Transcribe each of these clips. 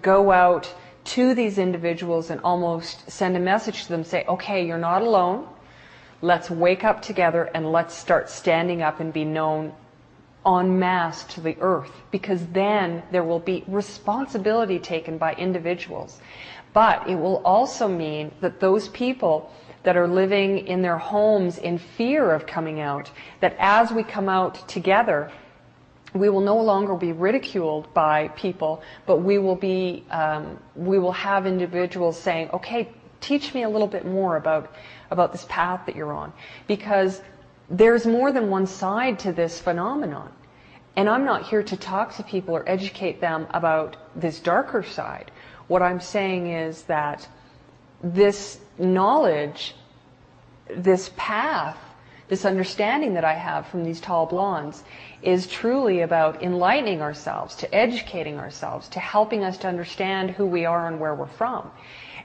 go out to these individuals and almost send a message to them, say, okay, you're not alone. Let's wake up together and let's start standing up and be known en masse to the earth, because then there will be responsibility taken by individuals. But it will also mean that those people that are living in their homes in fear of coming out, that as we come out together, we will no longer be ridiculed by people, but we will have individuals saying, okay, teach me a little bit more about this path that you're on. Because there's more than one side to this phenomenon. And I'm not here to talk to people or educate them about this darker side. What I'm saying is that this knowledge, this path, this understanding that I have from these tall blondes is truly about enlightening ourselves, to educating ourselves, to helping us to understand who we are and where we're from.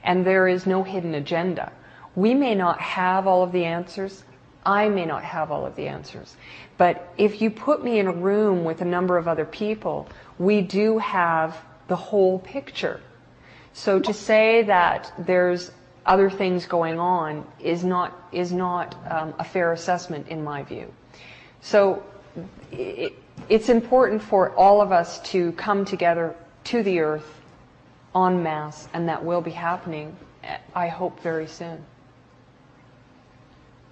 And there is no hidden agenda. We may not have all of the answers. I may not have all of the answers. But if you put me in a room with a number of other people, we do have the whole picture. So to say that there's other things going on is not a fair assessment in my view. So it's important for all of us to come together to the earth en masse, and that will be happening, I hope, very soon.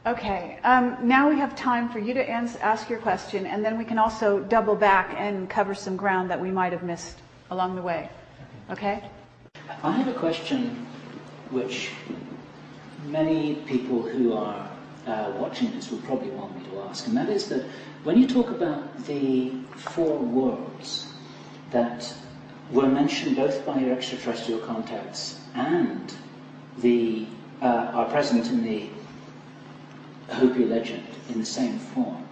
Okay, now we have time for you to ask your question, and then we can also double back and cover some ground that we might have missed along the way. Okay? I have a question which many people who are watching this will probably want me to ask, and that is that when you talk about the four worlds that were mentioned both by your extraterrestrial contacts and are present in the Hopi legend in the same form,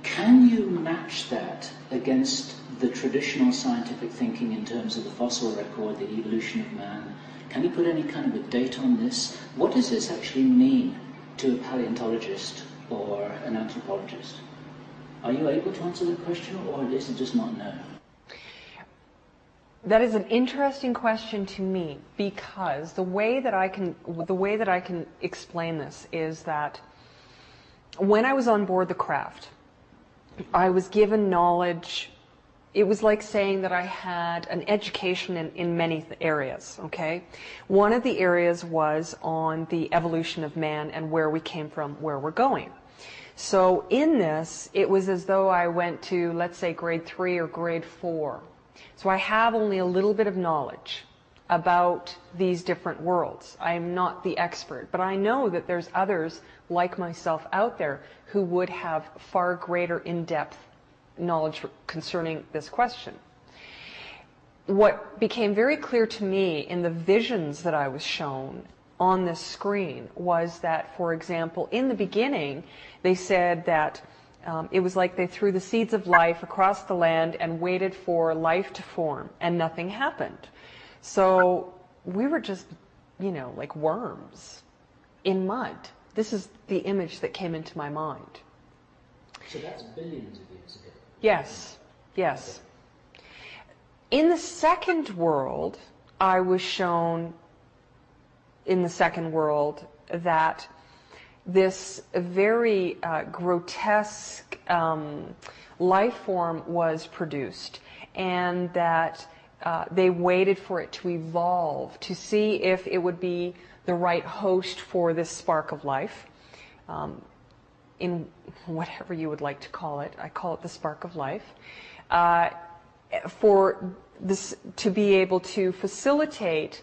can you match that against the traditional scientific thinking in terms of the fossil record, the evolution of man? Can you put any kind of a date on this? What does this actually mean to a paleontologist or an anthropologist? Are you able to answer that question, or is it just not known? That is an interesting question to me, because the way that I can explain this is that when I was on board the craft, I was given knowledge. It was like saying that I had an education in many areas, okay? One of the areas was on the evolution of man and where we came from, where we're going. So in this, it was as though I went to, let's say, grade 3 or grade 4. So I have only a little bit of knowledge about these different worlds. I am not the expert, but I know that there's others like myself out there who would have far greater in-depth knowledge concerning this question. What became very clear to me in the visions that I was shown on this screen was that, for example, in the beginning, they said that it was like they threw the seeds of life across the land and waited for life to form, and nothing happened. So we were just, like worms in mud. This is the image that came into my mind. So that's billions of years ago. Yes, yes. In the second world, I was shown in the second world that this very grotesque life form was produced, and that they waited for it to evolve to see if it would be the right host for this spark of life, in whatever you would like to call it. I call it the spark of life, for this to be able to facilitate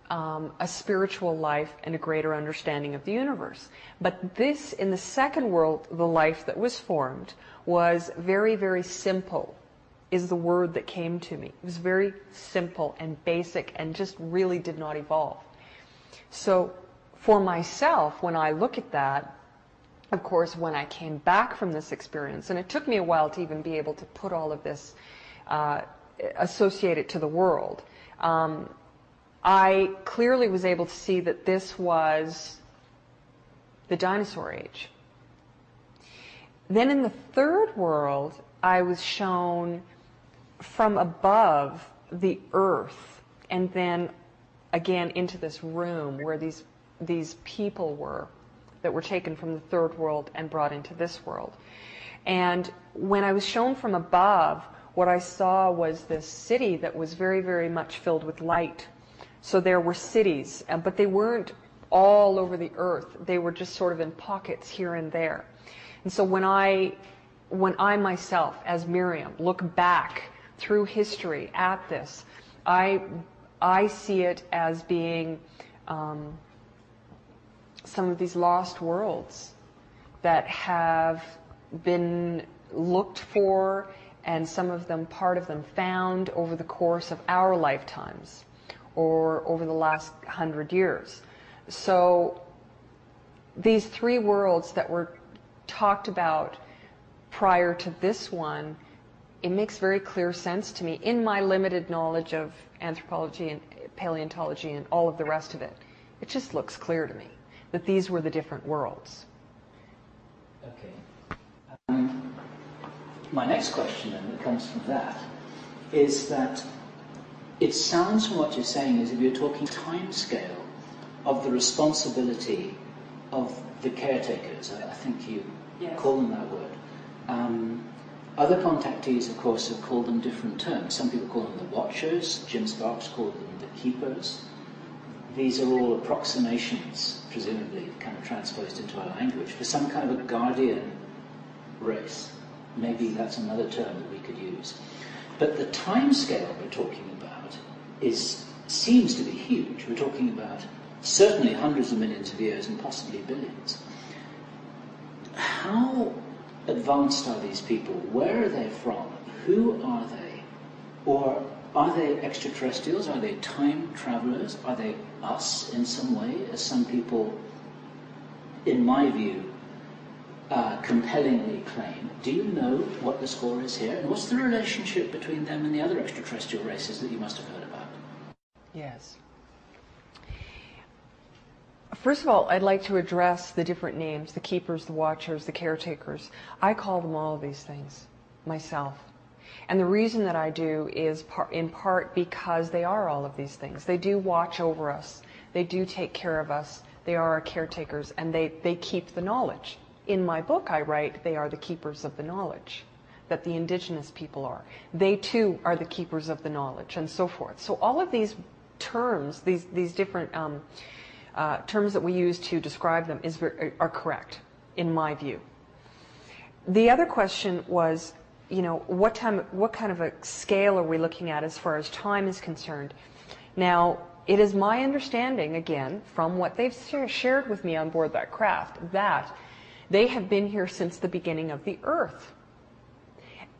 a spiritual life and a greater understanding of the universe. But this, in the second world, the life that was formed was very, very simple, is the word that came to me. It was very simple and basic and just really did not evolve. So for myself, when I look at that, of course, when I came back from this experience, and it took me a while to even be able to put all of this, associate it to the world, I clearly was able to see that this was the dinosaur age. Then in the third world, I was shown from above the earth, and then again into this room where these people were that were taken from the third world and brought into this world. And when I was shown from above, what I saw was this city that was very, very much filled with light. So there were cities, but they weren't all over the earth. They were just sort of in pockets here and there. And so when I myself, as Miriam, look back through history at this, I see it as being some of these lost worlds that have been looked for, and some of them, part of them, found over the course of our lifetimes or over the last 100 years. So these three worlds that were talked about prior to this one, it makes very clear sense to me in my limited knowledge of anthropology and paleontology and all of the rest of it. It just looks clear to me that these were the different worlds. Okay. My next question then that comes from that is that it sounds from what you're saying as if you're talking time scale of the responsibility of the caretakers. I think you call them that word. Other contactees, of course, have called them different terms. Some people call them the watchers. Jim Sparks called them the keepers. These are all approximations, presumably, kind of transposed into our language, for some kind of a guardian race. Maybe that's another term that we could use. But the time scale we're talking about seems to be huge. We're talking about certainly hundreds of millions of years and possibly billions. How advanced are these people? Where are they from? Who are they? Or are they extraterrestrials? Are they time travelers? Are they us in some way, as some people, in my view, compellingly claim? Do you know what the score is here? And what's the relationship between them and the other extraterrestrial races that you must have heard about? Yes. First of all, I'd like to address the different names, the keepers, the watchers, the caretakers. I call them all of these things myself. And the reason that I do is in part because they are all of these things. They do watch over us. They do take care of us. They are our caretakers, and they keep the knowledge. In my book, I write they are the keepers of the knowledge, that the indigenous people are. They too are the keepers of the knowledge, and so forth. So all of these terms, these different terms that we use to describe them are correct, in my view. The other question was, what kind of a scale are we looking at as far as time is concerned? Now, it is my understanding, again, from what they've shared with me on board that craft, that they have been here since the beginning of the Earth,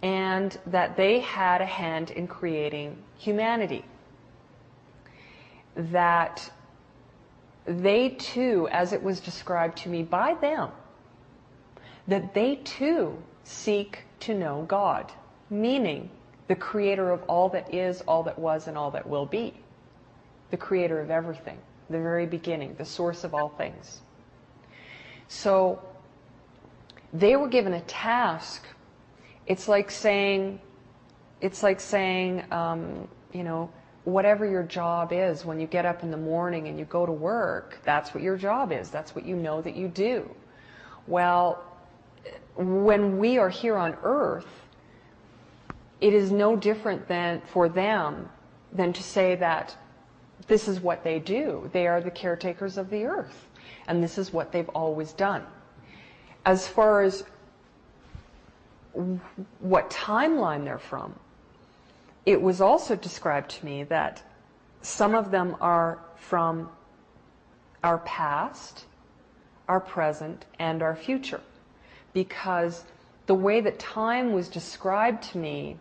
and that they had a hand in creating humanity. That they too, as it was described to me by them, that they too seek to know God, meaning the creator of all that is, all that was, and all that will be. The creator of everything, the very beginning, the source of all things. So they were given a task. It's like saying, whatever your job is, when you get up in the morning and you go to work, that's what your job is. That's what you know that you do. Well, when we are here on Earth, it is no different than for them than to say that this is what they do. They are the caretakers of the Earth, and this is what they've always done. As far as what timeline they're from, it was also described to me that some of them are from our past, our present, and our future. Because the way that time was described to me,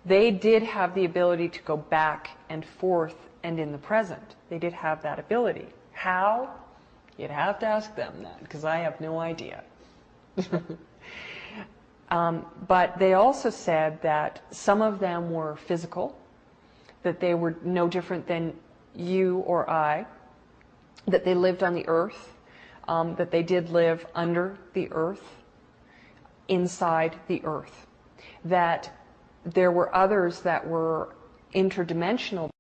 they did have the ability to go back and forth and in the present. They did have that ability. How? You'd have to ask them that, because I have no idea. But they also said that some of them were physical, that they were no different than you or I, that they lived on the earth, that they did live under the earth, inside the earth, that there were others that were interdimensional